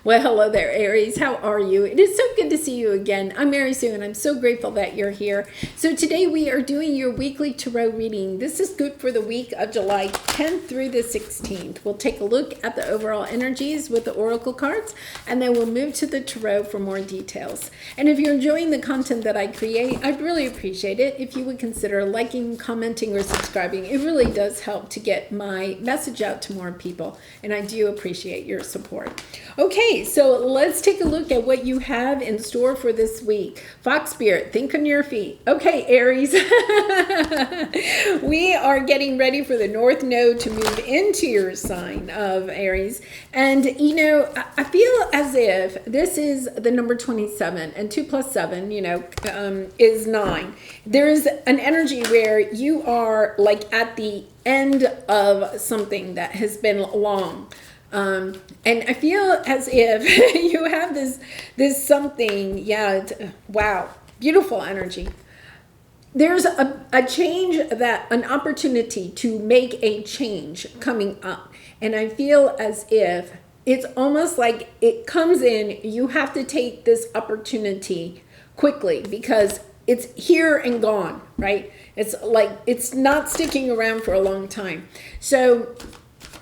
Well, hello there, Aries. How are you? It is so good to see you again. I'm Mary Sue, and I'm so grateful that you're here. So today we are doing your weekly tarot reading. This is good for the week of July 10th through the 16th. We'll take a look at the overall energies with the oracle cards, and then we'll move to the tarot for more details. And if you're enjoying the content that I create, I'd really appreciate it if you would consider liking, commenting, or subscribing. It really does help to get my message out to more people, and I do appreciate your support. Okay, so let's take a look at what you have in store for this week. Fox Spirit, think on your feet. Okay, Aries. We are getting ready for the North Node to move into your sign of Aries. And, you know, I feel as if this is the number 27, and 2 plus 7, is 9. There's an energy where you are like at the end of something that has been long. And I feel as if you have this something, wow, beautiful energy. There's a change, an opportunity to make a change coming up. And I feel as if it's almost like it comes in, you have to take this opportunity quickly because it's here and gone, right? It's like, it's not sticking around for a long time. So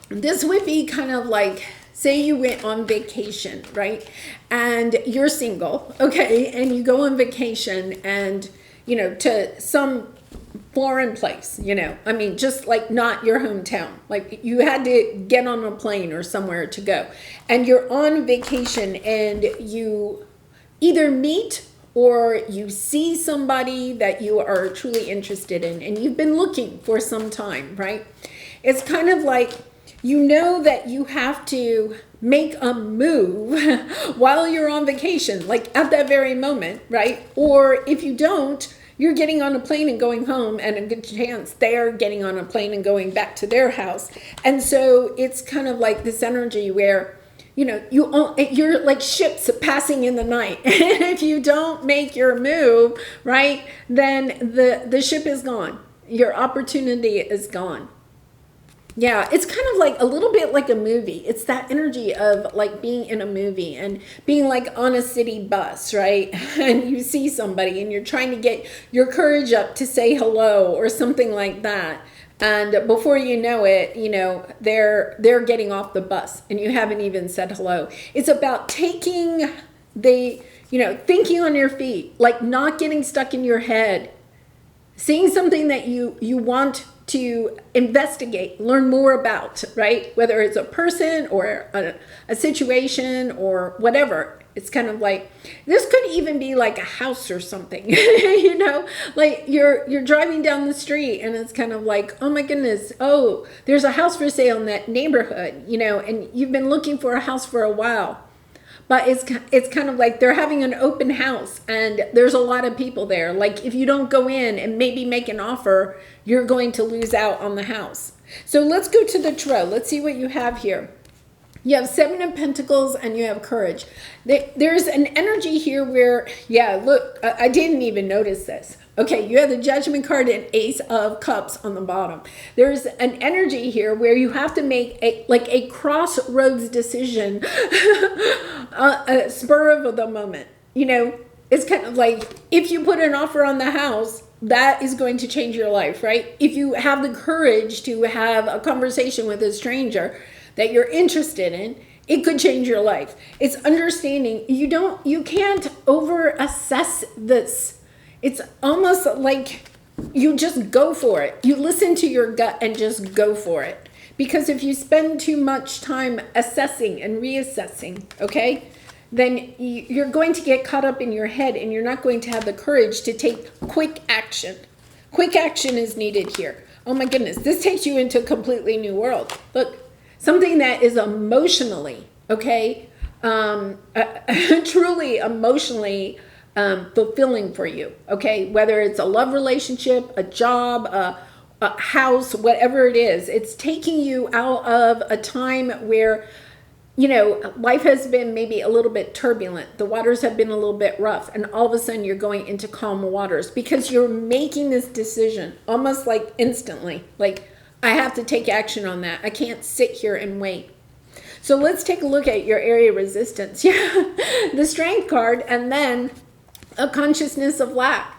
this would be kind of like, say you went on vacation, right? And you're single, okay? And you go on vacation and, to some foreign place, I mean, just like not your hometown. Like you had to get on a plane or somewhere to go. And you're on vacation and you either meet or you see somebody that you are truly interested in and you've been looking for some time, right? It's kind of like, you know that you have to make a move while you're on vacation, like at that very moment, right? Or if you don't, you're getting on a plane and going home, and a good chance they're getting on a plane and going back to their house. And so it's kind of like this energy where, you're like ships passing in the night. And if you don't make your move, right, then the ship is gone. Your opportunity is gone. Yeah, it's kind of like a little bit like a movie. It's that energy of like being in a movie and being like on a city bus, right? And you see somebody and you're trying to get your courage up to say hello or something like that. And before you know it, they're getting off the bus and you haven't even said hello. It's about taking thinking on your feet, like not getting stuck in your head, seeing something that you want to investigate, learn more about, right? Whether it's a person or a situation or whatever. It's kind of like, this could even be like a house or something, like you're driving down the street and it's kind of like, oh my goodness, oh, there's a house for sale in that neighborhood, and you've been looking for a house for a while. But it's kind of like they're having an open house and there's a lot of people there. Like if you don't go in and maybe make an offer, you're going to lose out on the house. So let's go to the tarot. Let's see what you have here. You have 7 of Pentacles and you have courage. There's an energy here where, look, I didn't even notice this. Okay, you have the Judgment card and Ace of Cups on the bottom. There's an energy here where you have to make a crossroads decision, a spur of the moment. It's kind of like if you put an offer on the house, that is going to change your life, right? If you have the courage to have a conversation with a stranger that you're interested in, it could change your life. It's understanding you can't over assess this. It's almost like you just go for it. You listen to your gut and just go for it. Because if you spend too much time assessing and reassessing, okay, then you're going to get caught up in your head and you're not going to have the courage to take quick action. Quick action is needed here. Oh my goodness, this takes you into a completely new world. Look, something that is emotionally, okay, truly emotionally fulfilling for you, okay? Whether it's a love relationship, a job, a house, whatever it is, it's taking you out of a time where, life has been maybe a little bit turbulent. The waters have been a little bit rough, and all of a sudden you're going into calm waters because you're making this decision almost like instantly. Like, I have to take action on that. I can't sit here and wait. So let's take a look at your area of resistance. Yeah, the Strength card, and then a consciousness of lack.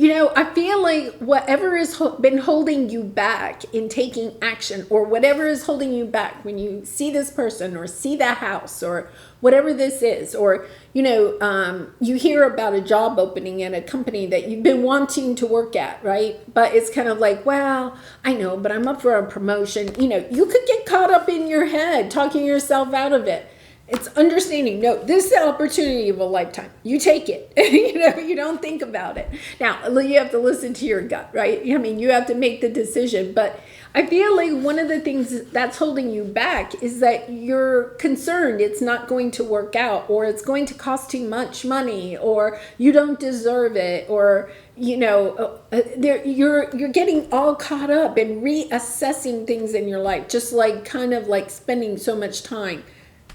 I feel like whatever has been holding you back in taking action, or whatever is holding you back when you see this person or see that house or whatever this is, or, you hear about a job opening at a company that you've been wanting to work at, right? But it's kind of like, well, I know, but I'm up for a promotion. You could get caught up in your head, talking yourself out of it. It's understanding, no, this is the opportunity of a lifetime. You take it. You don't think about it. Now, you have to listen to your gut, right? You have to make the decision. But I feel like one of the things that's holding you back is that you're concerned it's not going to work out, or it's going to cost too much money, or you don't deserve it, or you're getting all caught up in reassessing things in your life, just like kind of like spending so much time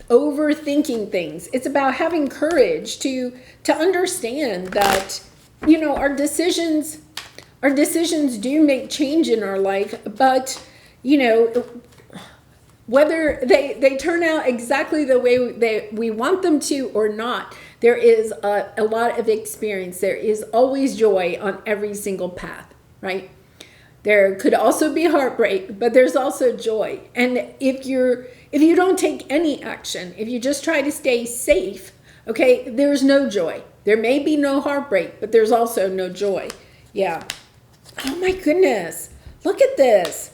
overthinking things. It's about having courage to understand that our decisions do make change in our life, but whether they turn out exactly the way we want them to or not, there is a lot of experience. There is always joy on every single path, right? There could also be heartbreak, but there's also joy. And if you don't take any action, if you just try to stay safe, okay, there's no joy. There may be no heartbreak, but there's also no joy. Yeah. Oh my goodness. Look at this.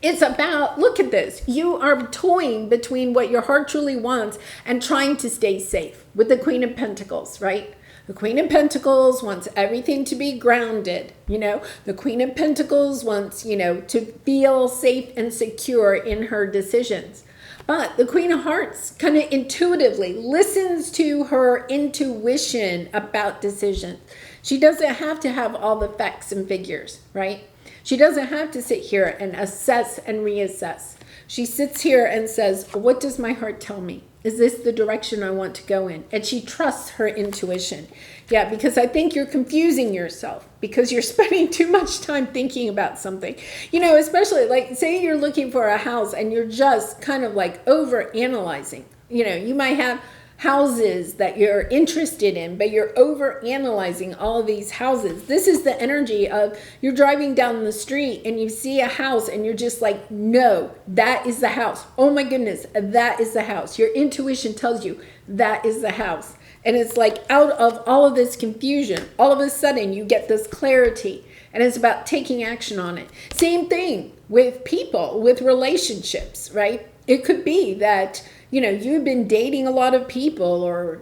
Look at this. You are toying between what your heart truly wants and trying to stay safe with the Queen of Pentacles, right? The Queen of Pentacles wants everything to be grounded. The Queen of Pentacles wants, to feel safe and secure in her decisions. But the Queen of Hearts kind of intuitively listens to her intuition about decisions. She doesn't have to have all the facts and figures, right? She doesn't have to sit here and assess and reassess. She sits here and says, what does my heart tell me? Is this the direction I want to go in? And she trusts her intuition. Yeah, because I think you're confusing yourself because you're spending too much time thinking about something. Especially like, say you're looking for a house and you're just kind of like over analyzing. You might have houses that you're interested in, but you're over analyzing all of these houses. This is the energy of you're driving down the street and you see a house and you're just like, no, that is the house. Oh my goodness, that is the house. Your intuition tells you that is the house. And it's like out of all of this confusion, all of a sudden you get this clarity, and it's about taking action on it. Same thing with people, with relationships, right? It could be that you've been dating a lot of people or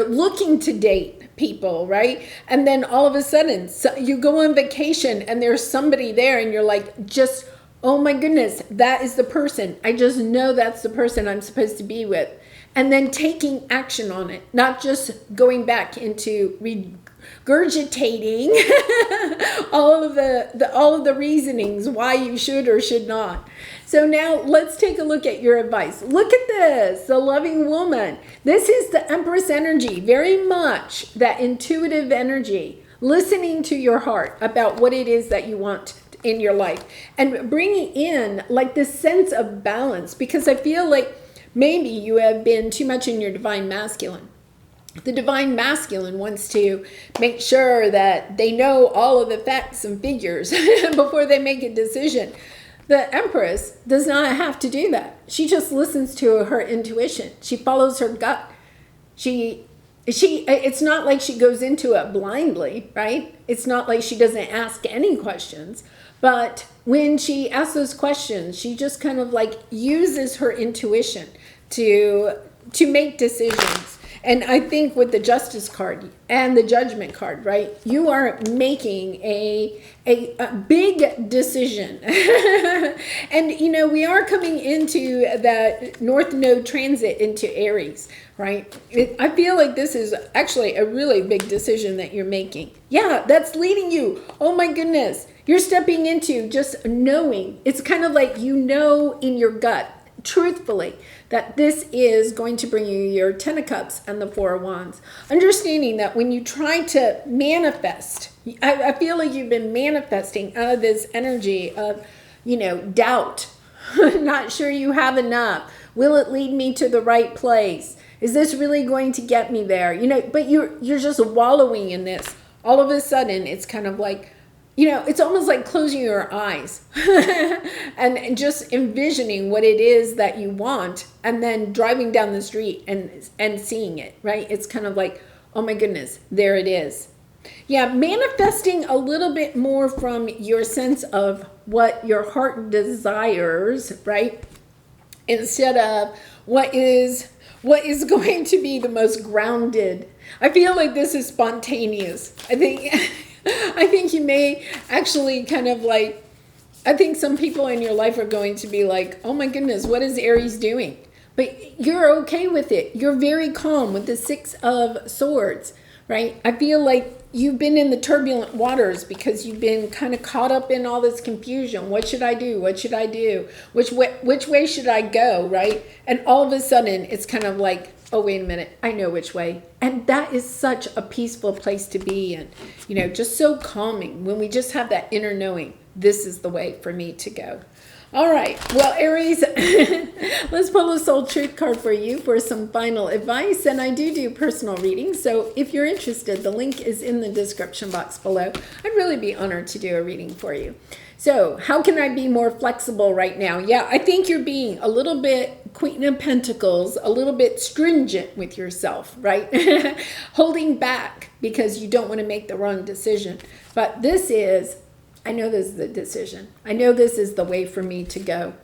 looking to date people, right? And then all of a sudden you go on vacation and there's somebody there and you're like, oh my goodness, that is the person. I just know that's the person I'm supposed to be with. And then taking action on it, not just going back into regurgitating all of the reasonings why you should or should not. So now let's take a look at your advice. Look at this, the loving woman. This is the Empress energy, very much that intuitive energy, listening to your heart about what it is that you want in your life and bringing in like this sense of balance, because I feel like maybe you have been too much in your divine masculine. The divine masculine wants to make sure that they know all of the facts and figures before they make a decision. The Empress does not have to do that. She just listens to her intuition. She follows her gut. It's not like she goes into it blindly, right? It's not like she doesn't ask any questions. But when she asks those questions, she just kind of like uses her intuition to make decisions. And I think with the Justice card and the Judgment card, right, you are making a big decision. And, we are coming into that North Node transit into Aries, right? I feel like this is actually a really big decision that you're making. Yeah, that's leading you. Oh my goodness. You're stepping into just knowing. It's kind of like in your gut, truthfully, that this is going to bring you your Ten of Cups and the Four of Wands. Understanding that when you try to manifest, I feel like you've been manifesting out of this energy of, doubt, not sure you have enough, Will it lead me to the right place? Is this really going to get me there? But you're just wallowing in this. All of a sudden, it's kind of like, it's almost like closing your eyes and just envisioning what it is that you want, and then driving down the street and seeing it, right? It's kind of like, oh my goodness, there it is. Yeah, manifesting a little bit more from your sense of what your heart desires, right? Instead of what is going to be the most grounded. I feel like this is spontaneous. I think you may actually kind of like, I think some people in your life are going to be like, oh my goodness, what is Aries doing? But you're okay with it. You're very calm with the Six of Swords, right? I feel like you've been in the turbulent waters because you've been kind of caught up in all this confusion. What should I do? What should I do? Which way should I go, right? And all of a sudden, it's kind of like, oh, wait a minute, I know which way. And that is such a peaceful place to be in. Just so calming when we just have that inner knowing, this is the way for me to go. All right, well, Aries, let's pull a soul truth card for you for some final advice. And I do personal readings, so if you're interested, the link is in the description box below. I'd really be honored to do a reading for you. So how can I be more flexible right now? Yeah, I think you're being a little bit, Queen of Pentacles, a little bit stringent with yourself, right? Holding back because you don't want to make the wrong decision. But I know this is the decision. I know this is the way for me to go.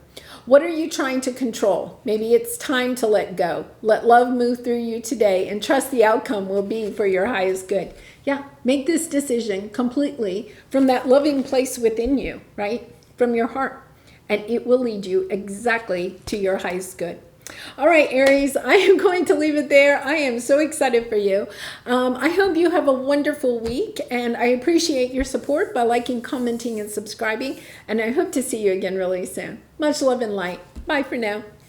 What are you trying to control? Maybe it's time to let go. Let love move through you today and trust the outcome will be for your highest good. Yeah, make this decision completely from that loving place within you, right? From your heart. And it will lead you exactly to your highest good. All right, Aries, I am going to leave it there. I am so excited for you. I hope you have a wonderful week, and I appreciate your support by liking, commenting, and subscribing. And I hope to see you again really soon. Much love and light. Bye for now.